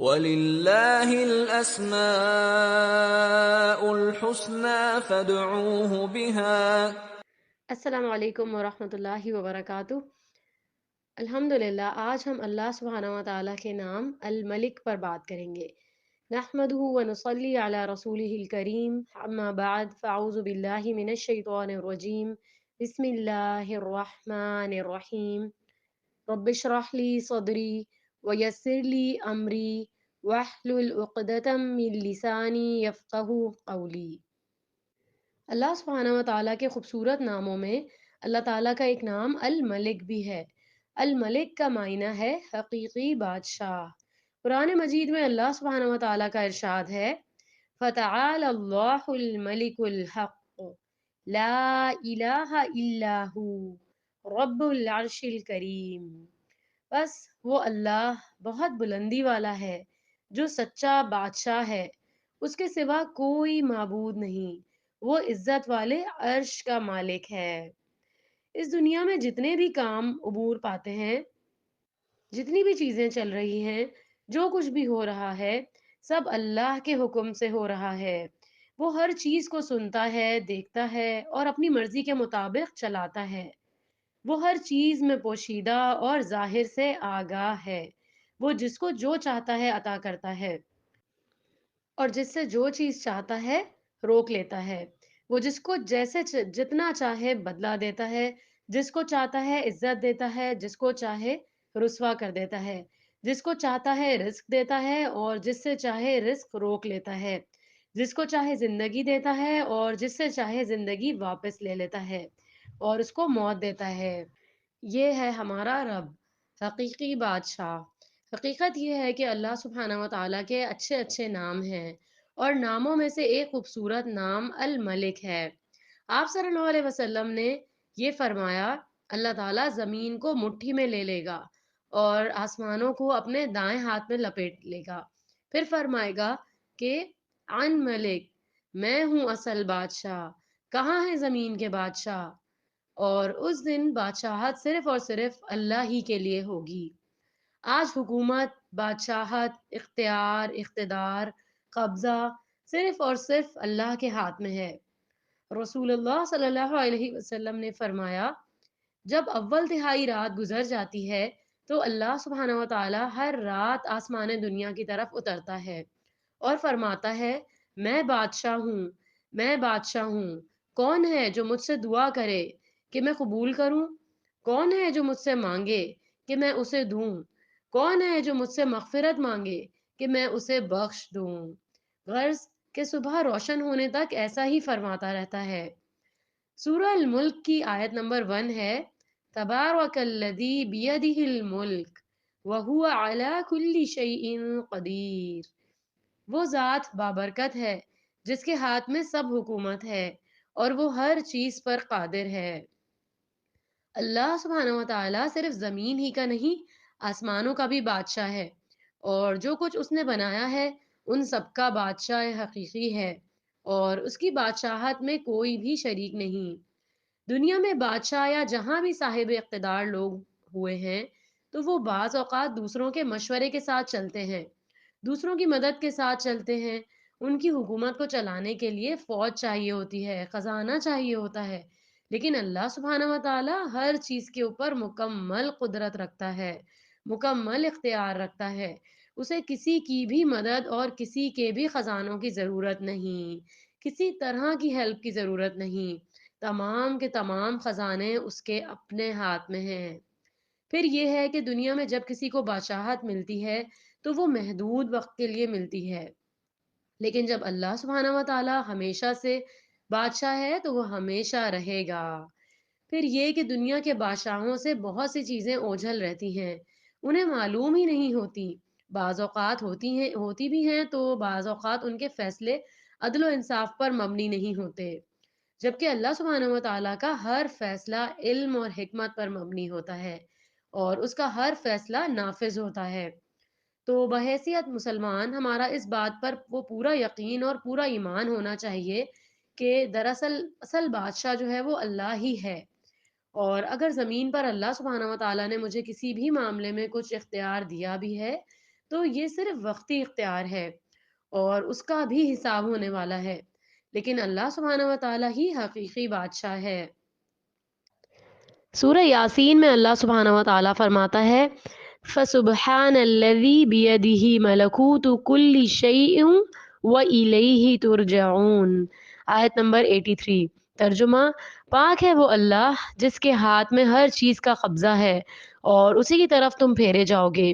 وَلِلَّهِ الْأَسْمَاءُ الْحُسْنَى فَادْعُوهُ بِهَا۔ السلام علیکم ورحمۃ اللہ وبرکاتہ۔ الحمدللہ، آج ہم اللہ سبحانہ و تعالیٰ کے نام الملک پر بات کریں گے۔ نحمدہ ونصلی علی رسولہ الکریم، اما بعد فاعوذ باللہ من الشیطان الرجیم، بسم اللہ الرحمن الرحیم۔ رب اشرح لی صدری ویسر لی امری واحلل عقدۃ من لسانی یفقہوا قولی۔ اللہ سبحانہ و تعالیٰ کے خوبصورت ناموں میں اللہ تعالیٰ کا ایک نام الملک بھی ہے۔ الملک کا معنی ہے حقیقی بادشاہ۔ قرآن مجید میں اللہ سبحانہ و تعالیٰ کا ارشاد ہے، فَتَعَالَى اللَّهُ الْمَلِكُ الْحَقُّ لَا إِلَٰهَ إِلَّا هُوَ رَبُّ الْعَرْشِ الْكَرِيمِ۔ بس وہ اللہ بہت بلندی والا ہے، جو سچا بادشاہ ہے، اس کے سوا کوئی معبود نہیں، وہ عزت والے عرش کا مالک ہے۔ اس دنیا میں جتنے بھی کام عبور پاتے ہیں، جتنی بھی چیزیں چل رہی ہیں، جو کچھ بھی ہو رہا ہے، سب اللہ کے حکم سے ہو رہا ہے۔ وہ ہر چیز کو سنتا ہے، دیکھتا ہے اور اپنی مرضی کے مطابق چلاتا ہے۔ وہ ہر چیز میں پوشیدہ اور ظاہر سے آگاہ ہے۔ وہ جس کو جو چاہتا ہے عطا کرتا ہے، اور جس سے جو چیز چاہتا ہے روک لیتا ہے۔ وہ جس کو جیسے جتنا چاہے بدلہ دیتا ہے، جس کو چاہتا ہے عزت دیتا ہے، جس کو چاہے رسوا کر دیتا ہے، جس کو چاہتا ہے رزق دیتا ہے اور جس سے چاہے رزق روک لیتا ہے، جس کو چاہے زندگی دیتا ہے اور جس سے چاہے زندگی واپس لے لیتا ہے اور اس کو موت دیتا ہے۔ یہ ہے ہمارا رب، حقیقی بادشاہ۔ حقیقت یہ ہے کہ اللہ سبحانہ و تعالیٰ کے اچھے اچھے نام ہیں، اور ناموں میں سے ایک خوبصورت نام الملک ہے۔ آپ صلی اللہ علیہ وسلم نے یہ فرمایا، اللہ تعالیٰ زمین کو مٹھی میں لے لے گا اور آسمانوں کو اپنے دائیں ہاتھ میں لپیٹ لے گا، پھر فرمائے گا کہ عن ملک، میں ہوں اصل بادشاہ، کہاں ہے زمین کے بادشاہ؟ اور اس دن بادشاہت صرف اور صرف اللہ ہی کے لیے ہوگی۔ آج حکومت، بادشاہت، اختیار، اقتدار، قبضہ صرف اور صرف اللہ کے ہاتھ میں ہے۔ رسول اللہ صلی اللہ علیہ وسلم نے فرمایا، جب اول تہائی رات گزر جاتی ہے تو اللہ سبحانہ و تعالی ہر رات آسمان دنیا کی طرف اترتا ہے اور فرماتا ہے، میں بادشاہ ہوں، میں بادشاہ ہوں، کون ہے جو مجھ سے دعا کرے کہ میں قبول کروں؟ کون ہے جو مجھ سے مانگے کہ میں اسے دوں؟ کون ہے جو مجھ سے مغفرت مانگے کہ میں اسے بخش دوں؟ غرض کہ صبح روشن ہونے تک ایسا ہی فرماتا رہتا ہے۔ سورہ الملک کی آیت نمبر 1 ہے، تبارک الذی بیدہ الملک وہو علی کل شیء قدیر۔ وہ ذات بابرکت ہے جس کے ہاتھ میں سب حکومت ہے اور وہ ہر چیز پر قادر ہے۔ اللہ سبحانہ و تعالیٰ صرف زمین ہی کا نہیں، آسمانوں کا بھی بادشاہ ہے، اور جو کچھ اس نے بنایا ہے ان سب کا بادشاہ حقیقی ہے، اور اس کی بادشاہت میں کوئی بھی شریک نہیں۔ دنیا میں بادشاہ یا جہاں بھی صاحب اقتدار لوگ ہوئے ہیں، تو وہ بعض اوقات دوسروں کے مشورے کے ساتھ چلتے ہیں، دوسروں کی مدد کے ساتھ چلتے ہیں۔ ان کی حکومت کو چلانے کے لیے فوج چاہیے ہوتی ہے، خزانہ چاہیے ہوتا ہے، لیکن اللہ سبحانہ و تعالی ہر چیز کے اوپر مکمل قدرت رکھتا ہے، مکمل اختیار رکھتا ہے۔ اسے کسی کی بھی مدد اور کسی کے بھی خزانوں کی ضرورت نہیں، کسی طرح کی ہیلپ کی ضرورت نہیں۔ تمام کے تمام خزانے اس کے اپنے ہاتھ میں ہیں۔ پھر یہ ہے کہ دنیا میں جب کسی کو بادشاہت ملتی ہے تو وہ محدود وقت کے لیے ملتی ہے، لیکن جب اللہ سبحانہ و تعالی ہمیشہ سے بادشاہ ہے تو وہ ہمیشہ رہے گا۔ پھر یہ کہ دنیا کے بادشاہوں سے بہت سی چیزیں اوجھل رہتی ہیں، انہیں معلوم ہی نہیں ہوتی۔ بعض اوقات ہوتی بھی ہیں تو بعض اوقات ان کے فیصلے عدل و انصاف پر مبنی نہیں ہوتے، جبکہ اللہ سبحانہ و تعالیٰ کا ہر فیصلہ علم اور حکمت پر مبنی ہوتا ہے اور اس کا ہر فیصلہ نافذ ہوتا ہے۔ تو بحیثیت مسلمان ہمارا اس بات پر وہ پورا یقین اور پورا ایمان ہونا چاہیے کہ دراصل اصل بادشاہ جو ہے وہ اللہ ہی ہے، اور اگر زمین پر اللہ سبحانہ و تعالیٰ نے مجھے کسی بھی معاملے میں کچھ اختیار دیا بھی ہے تو یہ صرف وقتی اختیار ہے اور اس کا بھی حساب ہونے والا ہے، لیکن اللہ سبحانہ و تعالیٰ ہی حقیقی بادشاہ ہے۔ سورہ یاسین میں اللہ سبحانہ و تعالیٰ فرماتا ہے فَسُبْحَانَ الَّذِي بِيَدِهِ مَلَكُوتُ كُلِّ شَيْءٍ وَإِلَيْهِ تُرْجَعُونَ، آیت نمبر 83۔ ترجمہ: پاک ہے وہ اللہ جس کے ہاتھ میں ہر چیز کا قبضہ ہے اور اسی کی طرف تم پھیرے جاؤ گے۔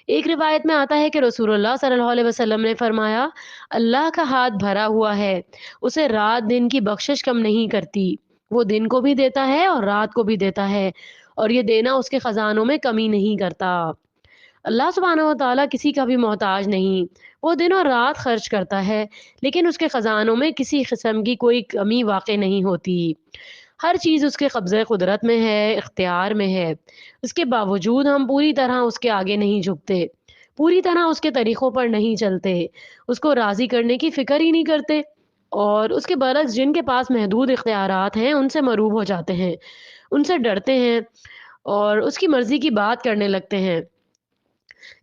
ایک روایت میں آتا ہے کہ رسول اللہ صلی اللہ علیہ وسلم نے فرمایا، اللہ کا ہاتھ بھرا ہوا ہے، اسے رات دن کی بخشش کم نہیں کرتی، وہ دن کو بھی دیتا ہے اور رات کو بھی دیتا ہے، اور یہ دینا اس کے خزانوں میں کمی نہیں کرتا۔ اللہ سبحانہ و تعالیٰ کسی کا بھی محتاج نہیں، وہ دن اور رات خرچ کرتا ہے، لیکن اس کے خزانوں میں کسی قسم کی کوئی کمی واقع نہیں ہوتی۔ ہر چیز اس کے قبضۂ قدرت میں ہے، اختیار میں ہے۔ اس کے باوجود ہم پوری طرح اس کے آگے نہیں جھکتے، پوری طرح اس کے طریقوں پر نہیں چلتے، اس کو راضی کرنے کی فکر ہی نہیں کرتے، اور اس کے برعکس جن کے پاس محدود اختیارات ہیں ان سے مروب ہو جاتے ہیں، ان سے ڈرتے ہیں اور اس کی مرضی کی بات کرنے لگتے ہیں۔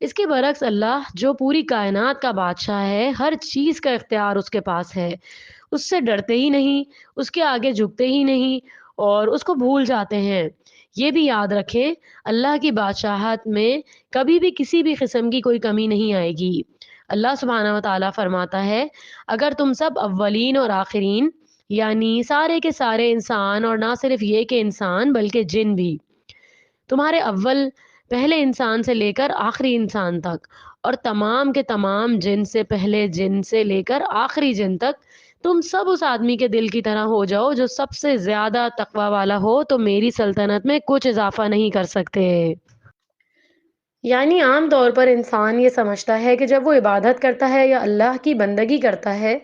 اس کے برعکس اللہ جو پوری کائنات کا بادشاہ ہے، ہر چیز کا اختیار اس کے پاس ہے، اس سے ڈرتے ہی نہیں، اس کے آگے جھکتے ہی نہیں اور اس کو بھول جاتے ہیں۔ یہ بھی یاد رکھیں، اللہ کی بادشاہت میں کبھی بھی کسی بھی قسم کی کوئی کمی نہیں آئے گی۔ اللہ سبحانہ و تعالیٰ فرماتا ہے، اگر تم سب اولین اور آخرین، یعنی سارے کے سارے انسان، اور نہ صرف یہ کہ انسان بلکہ جن بھی، تمہارے اول پہلے انسان سے لے کر آخری انسان تک، اور تمام کے تمام جن سے پہلے جن سے لے کر آخری جن تک، تم سب اس آدمی کے دل کی طرح ہو جاؤ جو سب سے زیادہ تقوی والا ہو، تو میری سلطنت میں کچھ اضافہ نہیں کر سکتے۔ یعنی عام طور پر انسان یہ سمجھتا ہے کہ جب وہ عبادت کرتا ہے یا اللہ کی بندگی کرتا ہے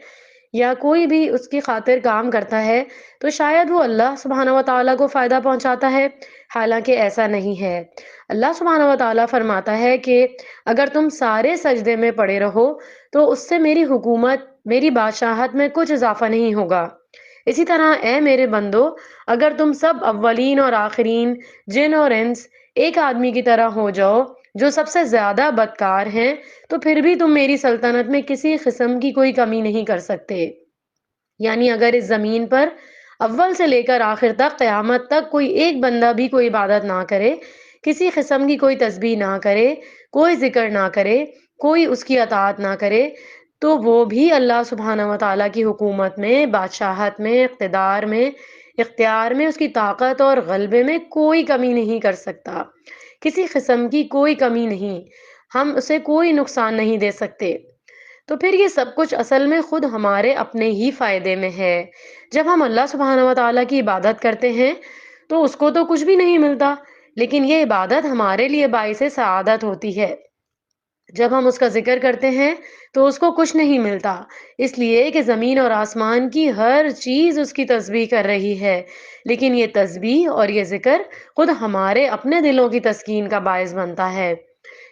یا کوئی بھی اس کی خاطر کام کرتا ہے تو شاید وہ اللہ سبحانہ و تعالیٰ کو فائدہ پہنچاتا ہے، حالانکہ ایسا نہیں ہے۔ اللہ سبحانہ و تعالیٰ فرماتا ہے کہ اگر تم سارے سجدے میں پڑے رہو تو اس سے میری حکومت، میری بادشاہت میں کچھ اضافہ نہیں ہوگا۔ اسی طرح اے میرے بندو، اگر تم سب اولین اور آخرین، جن اور انس، ایک آدمی کی طرح ہو جاؤ جو سب سے زیادہ بدکار ہیں، تو پھر بھی تم میری سلطنت میں کسی قسم کی کوئی کمی نہیں کر سکتے۔ یعنی اگر اس زمین پر اول سے لے کر آخر تک، قیامت تک، کوئی ایک بندہ بھی کوئی عبادت نہ کرے، کسی قسم کی کوئی تسبیح نہ کرے، کوئی ذکر نہ کرے، کوئی اس کی اطاعت نہ کرے، تو وہ بھی اللہ سبحانہ و تعالیٰ کی حکومت میں، بادشاہت میں، اقتدار میں، اختیار میں، اس کی طاقت اور غلبے میں کوئی کمی نہیں کر سکتا۔ کسی قسم کی کوئی کمی نہیں، ہم اسے کوئی نقصان نہیں دے سکتے۔ تو پھر یہ سب کچھ اصل میں خود ہمارے اپنے ہی فائدے میں ہے۔ جب ہم اللہ سبحانہ و تعالیٰ کی عبادت کرتے ہیں تو اس کو تو کچھ بھی نہیں ملتا، لیکن یہ عبادت ہمارے لیے باعث سعادت ہوتی ہے۔ جب ہم اس کا ذکر کرتے ہیں تو اس کو کچھ نہیں ملتا، اس لیے کہ زمین اور آسمان کی ہر چیز اس کی تسبیح کر رہی ہے، لیکن یہ تسبیح اور یہ ذکر خود ہمارے اپنے دلوں کی تسکین کا باعث بنتا ہے۔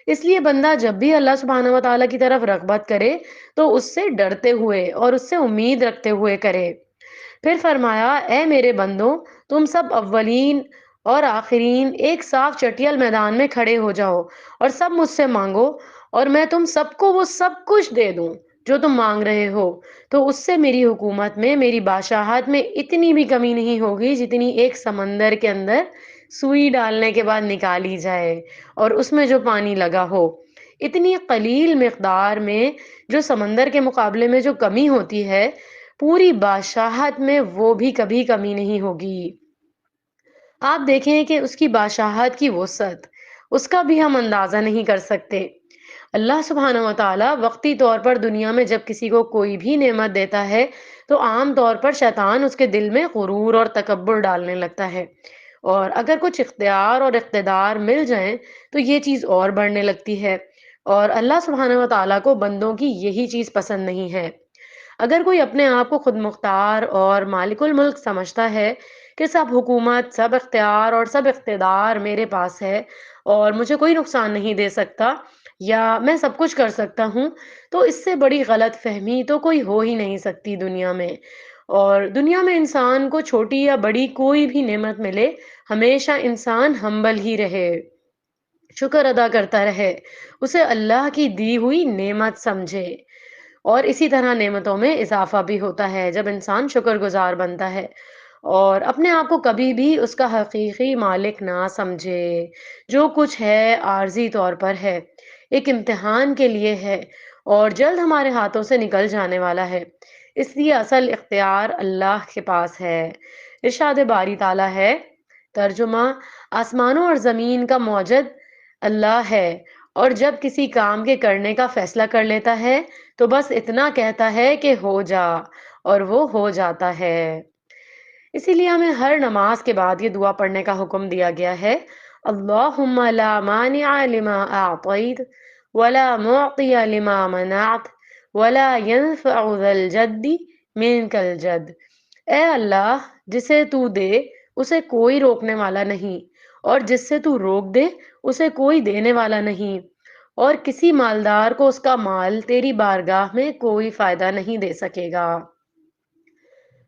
اس لیے بندہ جب بھی اللہ سبحانہ و تعالیٰ کی طرف رغبت کرے تو اس سے ڈرتے ہوئے اور اس سے امید رکھتے ہوئے کرے۔ پھر فرمایا، اے میرے بندوں، تم سب اولین اور آخرین ایک صاف چٹیل میدان میں کھڑے ہو جاؤ اور سب مجھ سے مانگو، اور میں تم سب کو وہ سب کچھ دے دوں جو تم مانگ رہے ہو، تو اس سے میری حکومت میں، میری بادشاہت میں اتنی بھی کمی نہیں ہوگی جتنی ایک سمندر کے اندر سوئی ڈالنے کے بعد نکالی جائے اور اس میں جو پانی لگا ہو۔ اتنی قلیل مقدار میں جو سمندر کے مقابلے میں جو کمی ہوتی ہے، پوری بادشاہت میں وہ بھی کبھی کمی نہیں ہوگی۔ آپ دیکھیں کہ اس کی بادشاہت کی وسعت، اس کا بھی ہم اندازہ نہیں کر سکتے۔ اللہ سبحانہ و تعالیٰ وقتی طور پر دنیا میں جب کسی کو کوئی بھی نعمت دیتا ہے تو عام طور پر شیطان اس کے دل میں غرور اور تکبر ڈالنے لگتا ہے، اور اگر کچھ اختیار اور اقتدار مل جائیں تو یہ چیز اور بڑھنے لگتی ہے، اور اللہ سبحانہ و تعالیٰ کو بندوں کی یہی چیز پسند نہیں ہے۔ اگر کوئی اپنے آپ کو خود مختار اور مالک الملک سمجھتا ہے کہ سب حکومت، سب اختیار اور سب اقتدار میرے پاس ہے اور مجھے کوئی نقصان نہیں دے سکتا، یا میں سب کچھ کر سکتا ہوں، تو اس سے بڑی غلط فہمی تو کوئی ہو ہی نہیں سکتی دنیا میں۔ اور دنیا میں انسان کو چھوٹی یا بڑی کوئی بھی نعمت ملے، ہمیشہ انسان ہمبل ہی رہے، شکر ادا کرتا رہے، اسے اللہ کی دی ہوئی نعمت سمجھے۔ اور اسی طرح نعمتوں میں اضافہ بھی ہوتا ہے جب انسان شکر گزار بنتا ہے اور اپنے آپ کو کبھی بھی اس کا حقیقی مالک نہ سمجھے۔ جو کچھ ہے عارضی طور پر ہے، ایک امتحان کے لیے ہے اور جلد ہمارے ہاتھوں سے نکل جانے والا ہے، اس لیے اصل اختیار اللہ کے پاس ہے۔ ارشاد باری تعالیٰ ہے، ترجمہ: آسمانوں اور زمین کا موجد اللہ ہے، اور جب کسی کام کے کرنے کا فیصلہ کر لیتا ہے تو بس اتنا کہتا ہے کہ ہو جا، اور وہ ہو جاتا ہے۔ اسی لیے ہمیں ہر نماز کے بعد یہ دعا پڑھنے کا حکم دیا گیا ہے: اللہم لا مانع لما اعطیت ولا معطی لما منعت ولا ينفع ذا الجد منک الجد۔ اے اللہ، جسے تو دے اسے کوئی روکنے والا نہیں، اور جس سے تو روک دے اسے کوئی دینے والا نہیں، اور کسی مالدار کو اس کا مال تیری بارگاہ میں کوئی فائدہ نہیں دے سکے گا۔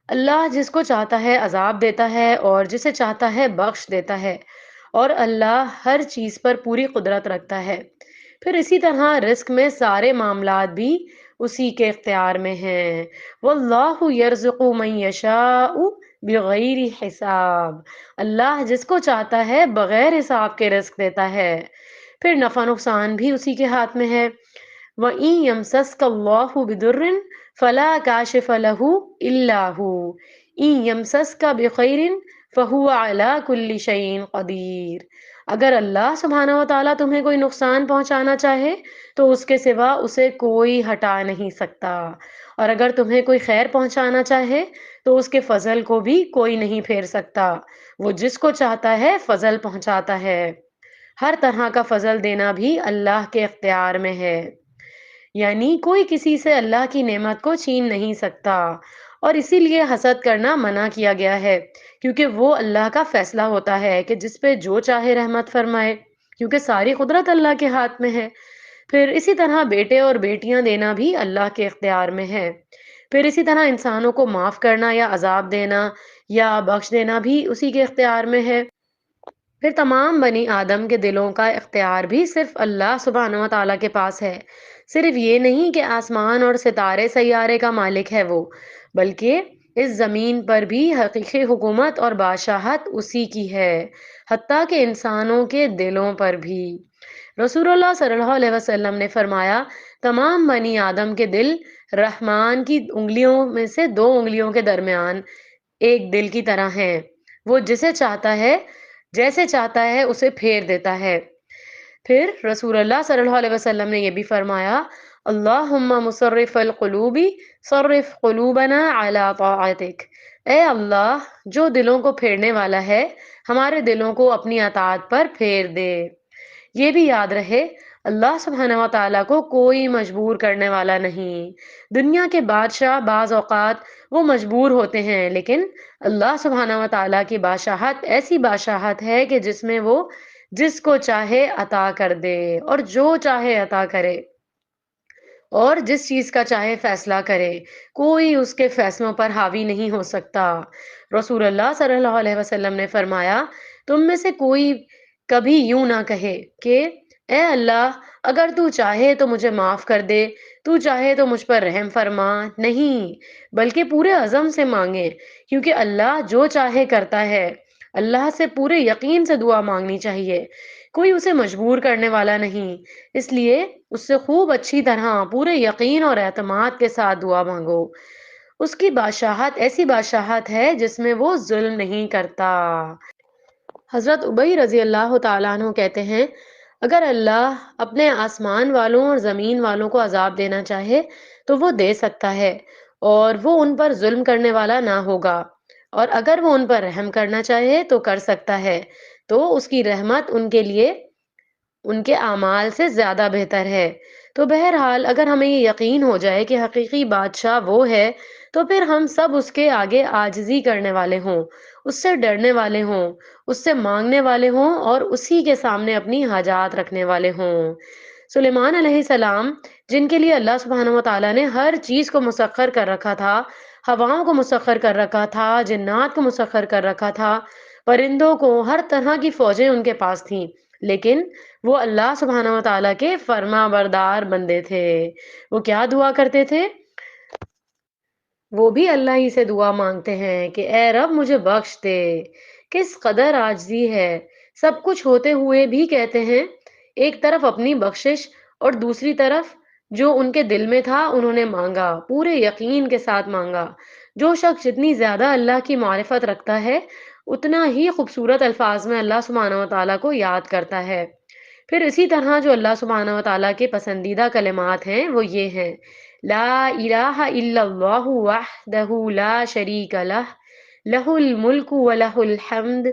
اللہ جس کو چاہتا ہے عذاب دیتا ہے اور جسے چاہتا ہے بخش دیتا ہے، اور اللہ ہر چیز پر پوری قدرت رکھتا ہے۔ پھر اسی طرح رزق میں سارے معاملات بھی اسی کے اختیار میں ہیں۔ واللہ یرزق من یشاء بغیر حساب۔ اللہ جس کو چاہتا ہے بغیر حساب کے رزق دیتا ہے۔ پھر نفع نقصان بھی اسی کے ہاتھ میں ہے۔ وَإِن يَمْسَسْكَ اللَّهُ بِضُرٍّ فَلَا كَاشِفَ لَهُ إِلَّا هُوَ إِن يَمْسَسْكَ بِخَيْرٍ فَهُوَ عَلَى كُلِّ شَيْءٍ قَدِيرٌ۔ اگر اللہ سبحانہ و تعالیٰ تمہیں کوئی نقصان پہنچانا چاہے تو اس کے سوا اسے کوئی ہٹا نہیں سکتا، اور اگر تمہیں کوئی خیر پہنچانا چاہے تو اس کے فضل کو بھی کوئی نہیں پھیر سکتا۔ وہ جس کو چاہتا ہے فضل پہنچاتا ہے۔ ہر طرح کا فضل دینا بھی اللہ کے اختیار میں ہے، یعنی کوئی کسی سے اللہ کی نعمت کو چھین نہیں سکتا، اور اسی لیے حسد کرنا منع کیا گیا ہے، کیونکہ وہ اللہ کا فیصلہ ہوتا ہے کہ جس پہ جو چاہے رحمت فرمائے، کیونکہ ساری قدرت اللہ کے ہاتھ میں ہے۔ پھر اسی طرح بیٹے اور بیٹیاں دینا بھی اللہ کے اختیار میں ہے۔ پھر اسی طرح انسانوں کو معاف کرنا یا عذاب دینا یا بخش دینا بھی اسی کے اختیار میں ہے۔ پھر تمام بنی آدم کے دلوں کا اختیار بھی صرف اللہ سبحانہ و تعالیٰ کے پاس ہے۔ صرف یہ نہیں کہ آسمان اور ستارے سیارے کا مالک ہے وہ، بلکہ اس زمین پر بھی حقیقی حکومت اور بادشاہت اسی کی ہے، حتیٰ کہ انسانوں کے دلوں پر بھی۔ رسول اللہ صلی اللہ علیہ وسلم نے فرمایا، تمام بنی آدم کے دل رحمان کی انگلیوں میں سے دو انگلیوں کے درمیان ایک دل کی طرح ہیں، وہ جسے چاہتا ہے جیسے چاہتا ہے اسے پھیر دیتا ہے۔ پھر رسول اللہ صلی اللہ علیہ وسلم نے یہ بھی فرمایا، اللہم مصرف القلوب صرف قلوبنا علی طاعتک۔ اے اللہ جو دلوں کو پھیرنے والا ہے، ہمارے دلوں کو اپنی اطاعت پر پھیر دے۔ یہ بھی یاد رہے، اللہ سبحانہ و تعالیٰ کو کوئی مجبور کرنے والا نہیں۔ دنیا کے بادشاہ بعض اوقات وہ مجبور ہوتے ہیں، لیکن اللہ سبحانہ و تعالیٰ کی بادشاہت ایسی بادشاہت ہے کہ جس میں وہ جس کو چاہے عطا کر دے اور جو چاہے عطا کرے، اور جس چیز کا چاہے فیصلہ کرے، کوئی اس کے فیصلوں پر حاوی نہیں ہو سکتا۔ رسول اللہ صلی اللہ علیہ وسلم نے فرمایا، تم میں سے کوئی کبھی یوں نہ کہے کہ اے اللہ اگر تو چاہے تو مجھے معاف کر دے، تو چاہے تو مجھ پر رحم فرما۔ نہیں، بلکہ پورے عزم سے مانگے، کیونکہ اللہ جو چاہے کرتا ہے۔ اللہ سے پورے یقین سے دعا مانگنی چاہیے، کوئی اسے مجبور کرنے والا نہیں، اس لیے اس سے خوب اچھی طرح پورے یقین اور اعتماد کے ساتھ دعا مانگو۔ اس کی بادشاہت ایسی بادشاہت ہے جس میں وہ ظلم نہیں کرتا۔ حضرت ابی رضی اللہ تعالیٰ عنہ کہتے ہیں، اگر اللہ اپنے آسمان والوں اور زمین والوں کو عذاب دینا چاہے تو وہ دے سکتا ہے، اور وہ ان پر ظلم کرنے والا نہ ہوگا، اور اگر وہ ان پر رحم کرنا چاہے تو کر سکتا ہے، تو اس کی رحمت ان کے لیے ان کے اعمال سے زیادہ بہتر ہے۔ تو بہرحال اگر ہمیں یہ یقین ہو جائے کہ حقیقی بادشاہ وہ ہے، تو پھر ہم سب اس کے آگے عاجزی کرنے والے ہوں، اس سے ڈرنے والے ہوں، اس سے مانگنے والے ہوں، اور اسی کے سامنے اپنی حاجات رکھنے والے ہوں۔ سلیمان علیہ السلام، جن کے لیے اللہ سبحانہ و تعالیٰ نے ہر چیز کو مسخر کر رکھا تھا، ہواؤں کو مسخر کر رکھا تھا، جنات کو مسخر کر رکھا تھا، پرندوں کو، ہر طرح کی فوجیں ان کے پاس تھیں، لیکن وہ اللہ سبحانہ و تعالیٰ کے فرما بردار بندے تھے۔ وہ کیا دعا کرتے تھے؟ وہ بھی اللہ ہی سے دعا مانگتے ہیں کہ اے رب مجھے بخش دے۔ کس قدر عاجزی ہے، سب کچھ ہوتے ہوئے بھی کہتے ہیں، ایک طرف اپنی بخشش اور دوسری طرف جو ان کے دل میں تھا انہوں نے مانگا، پورے یقین کے ساتھ مانگا۔ جو شخص جتنی زیادہ اللہ کی معرفت رکھتا ہے اتنا ہی خوبصورت الفاظ میں اللہ سبحانہ و تعالیٰ کو یاد کرتا ہے۔ پھر اسی طرح جو اللہ سبحانہ و تعالیٰ کے پسندیدہ کلمات ہیں وہ یہ ہیں: لا الہ الا اللہ وحدہ لا شریک لہ، لہ الملک ولہ الحمد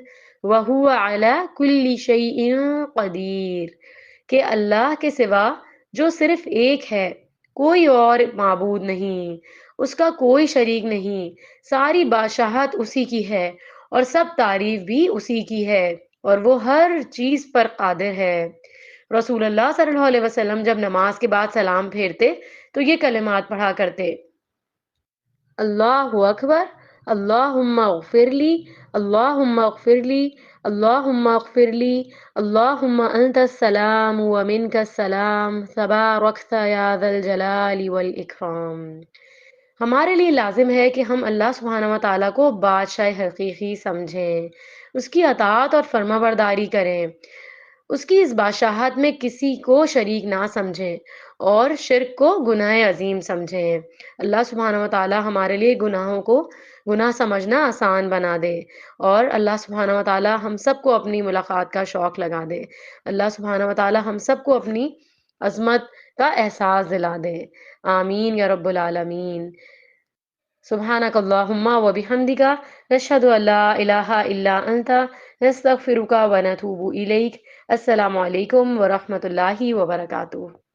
وہو علی کل شیء قدیر، کہ اللہ کے سوا جو صرف ایک ہے، کوئی اور معبود نہیں، اس کا کوئی شریک نہیں، ساری بادشاہت اسی کی ہے اور سب تعریف بھی اسی کی ہے اور وہ ہر چیز پر قادر ہے۔ رسول اللہ صلی اللہ علیہ وسلم جب نماز کے بعد سلام پھیرتے تو یہ کلمات پڑھا کرتے: اللہ اکبر، اللہم اغفر لی، اللہم اغفر لی، اللہم اغفر لی، اللہم انت السلام ومنک السلام تبارکت یا ذا الجلال والاکرام۔ ہمارے لیے لازم ہے کہ ہم اللہ سبحانہ و تعالیٰ کو بادشاہ حقیقی سمجھیں، اس کی اطاعت اور فرما برداری کریں، اس کی اس بادشاہت میں کسی کو شریک نہ سمجھیں اور شرک کو گناہ عظیم سمجھیں۔ اللہ سبحانہ و تعالیٰ ہمارے لیے گناہوں کو گناہ سمجھنا آسان بنا دے اور اللہ سبحانہ و تعالیٰ ہم سب کو اپنی ملاقات کا شوق لگا دے۔ اللہ سبحانہ و تعالیٰ ہم سب کو اپنی عظمت کا احساس دلا دے۔ آمین یا رب العالمین۔ سبحانک اللہم و بحمدک، نشہد ان لا الہ الا انت، نستغفرک و نتوب الیک۔ السلام علیکم ورحمۃ اللہ وبرکاتہ۔